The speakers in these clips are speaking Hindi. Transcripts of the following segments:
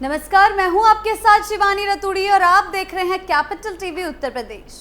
नमस्कार, मैं हूं आपके साथ शिवानी रतूड़ी और आप देख रहे हैं कैपिटल टीवी उत्तर प्रदेश।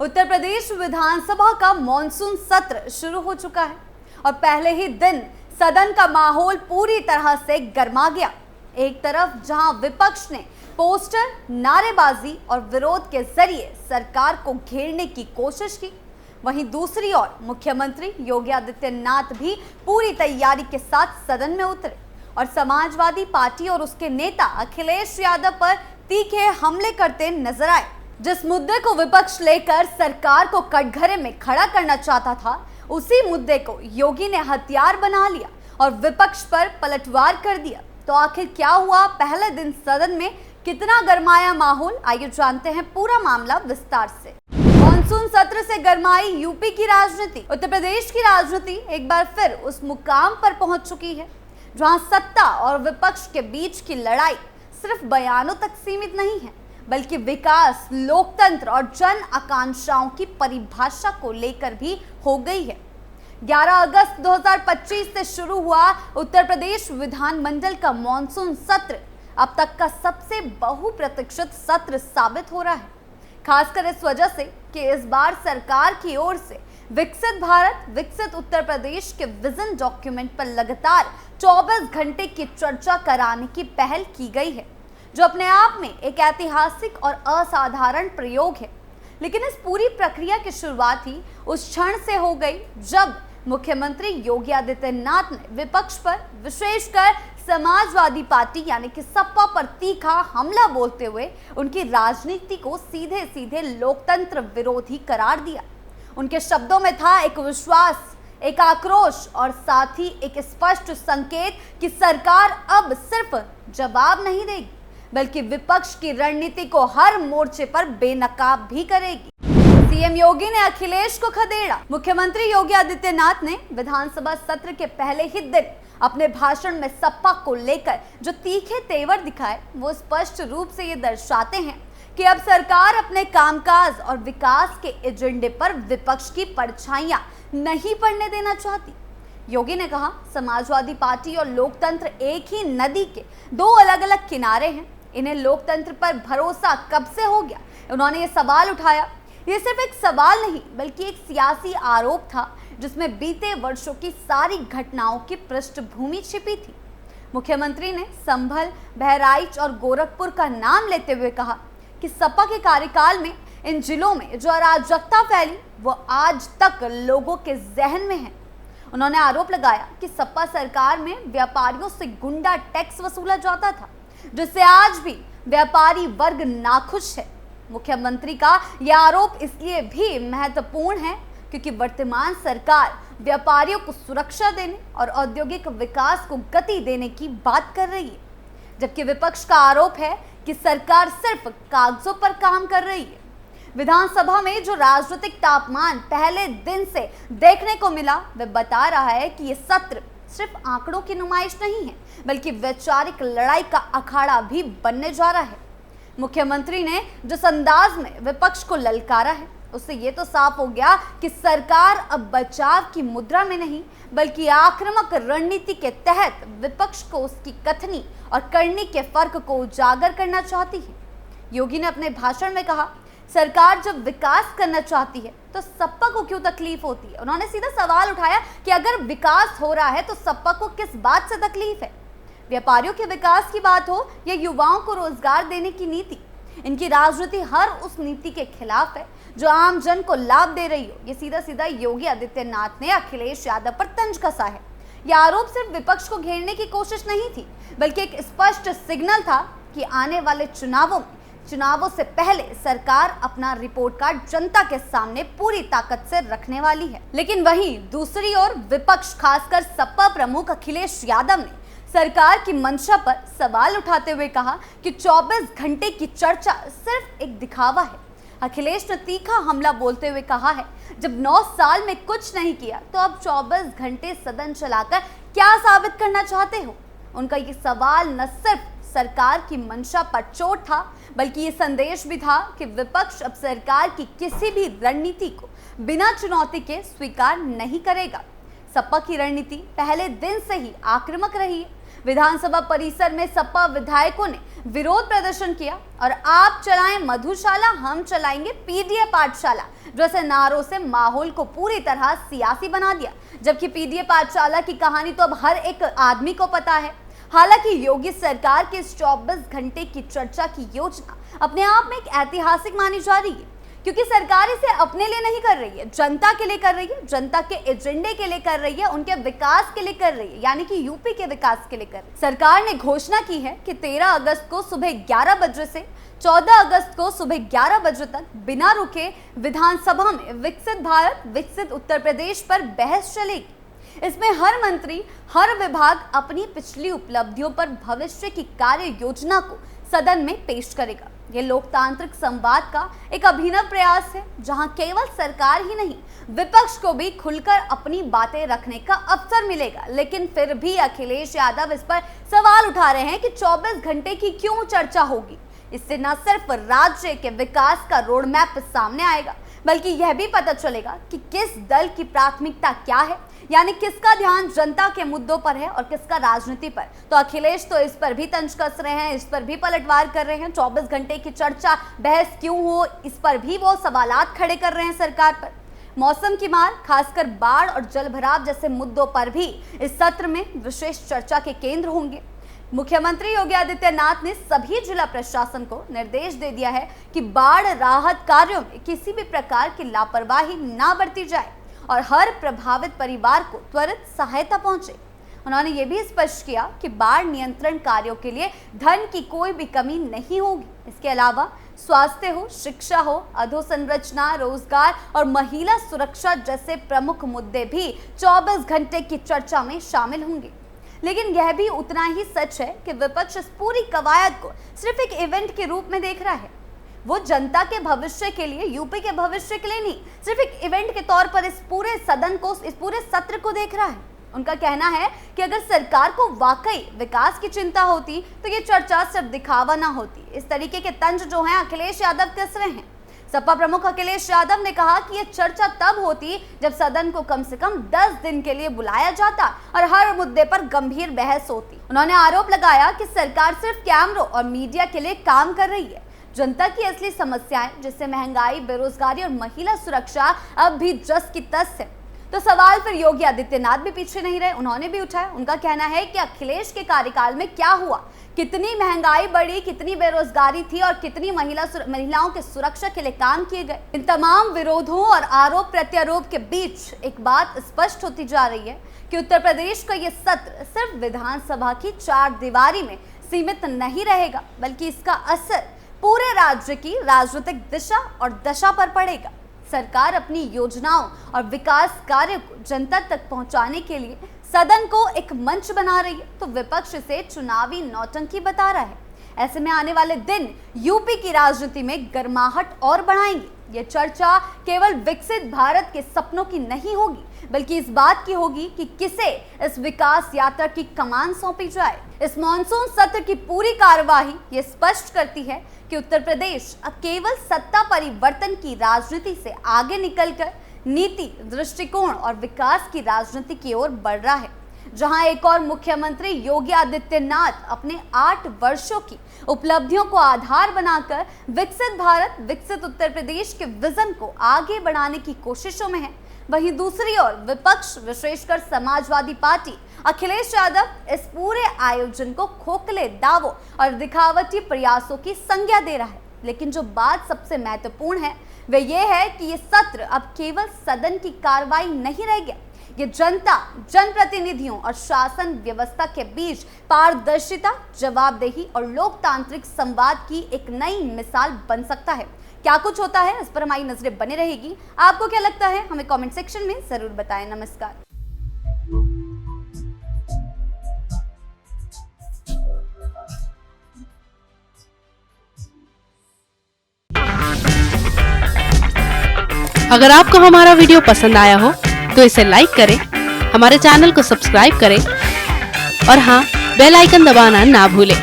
उत्तर प्रदेश विधानसभा का मॉनसून सत्र शुरू हो चुका है और पहले ही दिन सदन का माहौल पूरी तरह से गर्मा गया। एक तरफ जहां विपक्ष ने पोस्टर, नारेबाजी और विरोध के जरिए सरकार को घेरने की कोशिश की, वहीं दूसरी ओर मुख्यमंत्री योगी आदित्यनाथ भी पूरी तैयारी के साथ सदन में उतरे और समाजवादी पार्टी और उसके नेता अखिलेश यादव पर तीखे हमले करते नजर आए। जिस मुद्दे को विपक्ष लेकर सरकार को कटघरे में खड़ा करना चाहता था, उसी मुद्दे को योगी ने हथियार बना लिया और विपक्ष पर पलटवार कर दिया। तो आखिर क्या हुआ पहले दिन सदन में, कितना गरमाया माहौल, आइए जानते हैं पूरा मामला विस्तार से। मॉनसून सत्र से गरमाई यूपी की राजनीति। उत्तर प्रदेश की राजनीति एक बार फिर उस मुकाम पर पहुंच चुकी है जहां सत्ता और विपक्ष के बीच की लड़ाई सिर्फ बयानों तक सीमित नहीं है, बल्कि विकास, लोकतंत्र और जन आकांक्षाओं की परिभाषा को लेकर भी हो गई है। 11 अगस्त 2025 से शुरू हुआ उत्तर प्रदेश विधानमंडल का मॉनसून सत्र अब तक का सबसे बहुप्रतीक्षित सत्र साबित हो रहा है, खासकर इस वजह से कि इस बार सरकार की ओर से विकसित भारत, विकसित उत्तर प्रदेश के विजन डॉक्यूमेंट पर लगातार 24 घंटे की चर्चा कराने की पहल की गई है, जो अपने आप में एक ऐतिहासिक और असाधारण प्रयोग है। लेकिन इस पूरी प्रक्रिया की शुरुआत ही उस क्षण से हो गई जब मुख्यमंत्री योगी आदित्यनाथ ने विपक्ष पर, विशेषकर समाजवादी पार्टी यानी कि सपा पर तीखा हमला बोलते हुए उनकी राजनीति को सीधे सीधे लोकतंत्र विरोधी करार दिया। उनके शब्दों में था एक विश्वास, एक आक्रोश और साथ ही एक स्पष्ट संकेत कि सरकार अब सिर्फ जवाब नहीं देगी, बल्कि विपक्ष की रणनीति को हर मोर्चे पर बेनकाब भी करेगी। सीएम योगी ने अखिलेश को खदेड़ा। मुख्यमंत्री योगी आदित्यनाथ ने विधानसभा सत्र के पहले ही दिन अपने भाषण में सपा को लेकर जो तीखे तेवर दिखाए, वो स्पष्ट रूप से ये दर्शाते हैं कि अब सरकार अपने कामकाज और विकास के एजेंडे पर विपक्ष की परछाइयां नहीं पड़ने देना चाहती। योगी ने कहा, समाजवादी पार्टी और लोकतंत्र एक ही नदी के दो अलग अलग किनारे हैं। इन्हें लोकतंत्र पर भरोसा कब से हो गया? उन्होंने ये सवाल उठाया। ये सिर्फ एक सवाल नहीं, बल्कि एक सियासी आरोप था जिसमें बीते वर्षों की सारी घटनाओं की पृष्ठभूमि छिपी थी। मुख्यमंत्री ने संभल, बहराइच और गोरखपुर का नाम लेते हुए कहा कि सपा के कार्यकाल में इन जिलों में जो अराजकता फैली, वो आज तक लोगों के जहन में है। उन्होंने आरोप लगाया कि सपा सरकार में व्यापारियों से गुंडा टैक्स वसूला जाता था, जिससे आज भी व्यापारी वर्ग नाखुश है। मुख्यमंत्री का यह आरोप इसलिए भी महत्वपूर्ण है क्योंकि वर्तमान सरकार व्यापारियों को सुरक्षा देने और औद्योगिक विकास को गति देने की बात कर रही है, जबकि विपक्ष का आरोप है कि सरकार सिर्फ कागजों पर काम कर रही है। विधानसभा में जो राजनीतिक तापमान पहले दिन से देखने को मिला, वह बता रहा है कि ये सत्र सिर्फ आंकड़ों की नुमाइश नहीं है, बल्कि वैचारिक लड़ाई का अखाड़ा भी बनने जा रहा है। मुख्यमंत्री ने जिस अंदाज में विपक्ष को ललकारा है, उससे ये तो साफ हो गया कि सरकार अब बचाव की मुद्रा में नहीं, बल्कि आक्रामक रणनीति के तहत विपक्ष को उसकी कथनी और करनी के फर्क को उजागर करना चाहती है। योगी ने अपने भाषण में कहा, सरकार जब विकास करना चाहती है तो सपा को क्यों तकलीफ होती है? उन्होंने सीधा सवाल उठाया कि अगर विकास हो रहा है तो सपा को किस बात से तकलीफ है? व्यापारियों के विकास की बात हो या युवाओं को रोजगार देने की नीति, इनकी राजनीति हर उस नीति के खिलाफ है जो आम जन को लाभ दे रही हो। ये सीधा सीधा योगी आदित्यनाथ ने अखिलेश यादव पर तंज कसा है। यह आरोप सिर्फ विपक्ष को घेरने की कोशिश नहीं थी, बल्कि एक स्पष्ट सिग्नल था कि आने वाले चुनावों से पहले सरकार अपना रिपोर्ट कार्ड जनता के सामने पूरी ताकत से रखने वाली है। लेकिन वहीं दूसरी ओर विपक्ष, खासकर सपा प्रमुख अखिलेश यादव ने सरकार की मंशा पर सवाल उठाते हुए कहा कि 24 घंटे की चर्चा सिर्फ एक दिखावा है। अखिलेश ने तीखा हमला बोलते हुए कहा है, जब 9 साल में कुछ नहीं किया तो अब 24 घंटे सदन चलाकर क्या साबित करना चाहते हो? उनका ये सवाल न सिर्फ सरकार की मंशा पर चोट था, बल्कि ये संदेश भी था कि विपक्ष अब सरकार की किसी भी रणनीति को बिना चुनौती के स्वीकार नहीं करेगा। सपा की रणनीति पहले दिन से ही आक्रामक रही है। विधानसभा परिसर में सपा विधायकों ने विरोध प्रदर्शन किया और आप चलाएं मधुशाला, हम चलाएंगे पीडीए पाठशाला जैसे नारों से माहौल को पूरी तरह सियासी बना दिया। जबकि पीडीए पाठशाला की कहानी तो अब हर एक आदमी को पता है। हालांकि योगी सरकार की इस 24 घंटे की चर्चा की योजना अपने आप में एक ऐतिहासिक मानी जा रही है, क्योंकि सरकार इसे अपने लिए नहीं कर रही है, जनता के लिए कर रही है, जनता के एजेंडे के लिए कर रही है, उनके विकास के लिए कर रही है, यानी कि यूपी के विकास के लिए कर रही है। सरकार ने घोषणा की है कि 13 अगस्त को सुबह 11 बजे से 14 अगस्त को सुबह 11 बजे तक बिना रुके विधानसभा में विकसित भारत, विकसित उत्तर प्रदेश पर बहस चलेगी। इसमें हर मंत्री, हर विभाग अपनी पिछली उपलब्धियों पर भविष्य की कार्य योजना को सदन में पेश करेगा। ये लोकतांत्रिक संवाद का एक अभिनव प्रयास है, जहां केवल सरकार ही नहीं, विपक्ष को भी खुलकर अपनी बातें रखने का अवसर मिलेगा। लेकिन फिर भी अखिलेश यादव इस पर सवाल उठा रहे हैं कि 24 घंटे की क्यों चर्चा होगी। इससे न सिर्फ राज्य के विकास का रोड मैप सामने आएगा, बल्कि यह भी पता चलेगा कि किस दल की प्राथमिकता क्या है, यानी किसका ध्यान जनता के मुद्दों पर है और किसका राजनीति पर। तो अखिलेश तो इस पर भी तंज कस रहे हैं, इस पर भी पलटवार कर रहे हैं। 24 घंटे की चर्चा, बहस क्यों हो, इस पर भी वो सवालात खड़े कर रहे हैं सरकार पर। मौसम की मार, खासकर बाढ़ और जलभराव जैसे मुद्दों पर भी इस सत्र में विशेष चर्चा के केंद्र होंगे। मुख्यमंत्री योगी आदित्यनाथ ने सभी जिला प्रशासन को निर्देश दे दिया है कि बाढ़ राहत कार्यों में किसी भी प्रकार की लापरवाही ना बरती जाए और हर प्रभावित परिवार को त्वरित सहायता पहुंचे। उन्होंने ये भी स्पष्ट किया कि बाढ़ नियंत्रण कार्यों के लिए धन की कोई भी कमी नहीं होगी। इसके अलावा स्वास्थ्य हो, शिक्षा हो, अधोसंरचना, रोजगार और महिला सुरक्षा जैसे प्रमुख मुद्दे भी 24 घंटे की चर्चा में शामिल होंगे। लेकिन यह भी उतना ही सच है कि विपक्ष इस पूरी कवायद को सिर्फ एक इवेंट के रूप में देख रहा है। वो जनता के भविष्य के लिए, यूपी के भविष्य के लिए नहीं, सिर्फ एक इवेंट के तौर पर इस पूरे सदन को, इस पूरे सत्र को देख रहा है। उनका कहना है कि अगर सरकार को वाकई विकास की चिंता होती तो ये चर्चा सिर्फ दिखावा ना होती। इस तरीके के तंज जो हैं अखिलेश यादव कस रहे हैं। सपा प्रमुख अखिलेश यादव ने कहा कि यह चर्चा तब होती जब सदन को कम से कम 10 दिन के लिए बुलाया जाता और हर मुद्दे पर गंभीर बहस होती। उन्होंने आरोप लगाया कि सरकार सिर्फ कैमरों और मीडिया के लिए काम कर रही है। जनता की असली समस्याएं जैसे महंगाई, बेरोजगारी और महिला सुरक्षा अब भी जस की तस है। तो सवाल फिर योगी आदित्यनाथ भी पीछे नहीं रहे, उन्होंने भी उठाया। उनका कहना है कि अखिलेश के कार्यकाल में क्या हुआ, कितनी महंगाई बढ़ी, कितनी बेरोजगारी थी और कितनी महिलाओं के सुरक्षा के लिए काम किए गए। इन तमाम विरोधों और आरोप प्रत्यारोप के बीच एक बात स्पष्ट होती जा रही है कि उत्तर प्रदेश का ये सत्र सिर्फ विधानसभा की 4 दीवारी में सीमित नहीं रहेगा, बल्कि इसका असर पूरे राज्य की राजनीतिक दिशा और दशा पर पड़ेगा। सरकार अपनी योजनाओं और विकास कार्य को जनता तक पहुंचाने के लिए सदन को एक मंच बना रही है, तो विपक्ष इसे चुनावी नौटंकी बता रहा है। ऐसे में आने वाले दिन यूपी की राजनीति में गर्माहट और बढ़ाएंगे। ये चर्चा केवल विकसित भारत के सपनों की नहीं होगी, बल्कि इस बात की होगी कि किसे इस विकास यात्रा की कमान सौंपी जाए। इस मॉनसून सत्र की पूरी कार्यवाही ये स्पष्ट करती है कि उत्तर प्रदेश अब केवल सत्ता परिवर्तन की राजनीति से आगे निकलकर नीति, दृष्टिकोण और विकास की राजनीति की ओर बढ़ रहा है, जहां एक और मुख्यमंत्री योगी आदित्यनाथ अपने 8 वर्षों की उपलब्धियों को आधार बनाकर विकसित भारत, विकसित उत्तर प्रदेश के विजन को आगे बढ़ाने की कोशिशों में है। वहीं दूसरी ओर विपक्ष, विशेषकर समाजवादी पार्टी, अखिलेश यादव इस पूरे आयोजन को खोखले दावों और दिखावटी प्रयासों की संज्ञा दे रहा है। लेकिन जो बात सबसे महत्वपूर्ण है वह यह है कि ये सत्र अब केवल सदन की कार्रवाई नहीं रह गया, ये जनता, जनप्रतिनिधियों और शासन व्यवस्था के बीच पारदर्शिता, जवाबदेही और लोकतांत्रिक संवाद की एक नई मिसाल बन सकता है। क्या कुछ होता है इस पर हमारी नजरें बनी रहेगी। आपको क्या लगता है हमें कमेंट सेक्शन में जरूर बताएं। नमस्कार। अगर आपको हमारा वीडियो पसंद आया हो तो इसे लाइक करें, हमारे चैनल को सब्सक्राइब करें और हाँ, बेल आइकन दबाना ना भूलें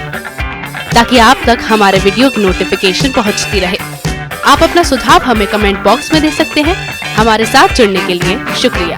ताकि आप तक हमारे वीडियो की नोटिफिकेशन पहुंचती रहे। आप अपना सुझाव हमें कमेंट बॉक्स में दे सकते हैं। हमारे साथ जुड़ने के लिए शुक्रिया।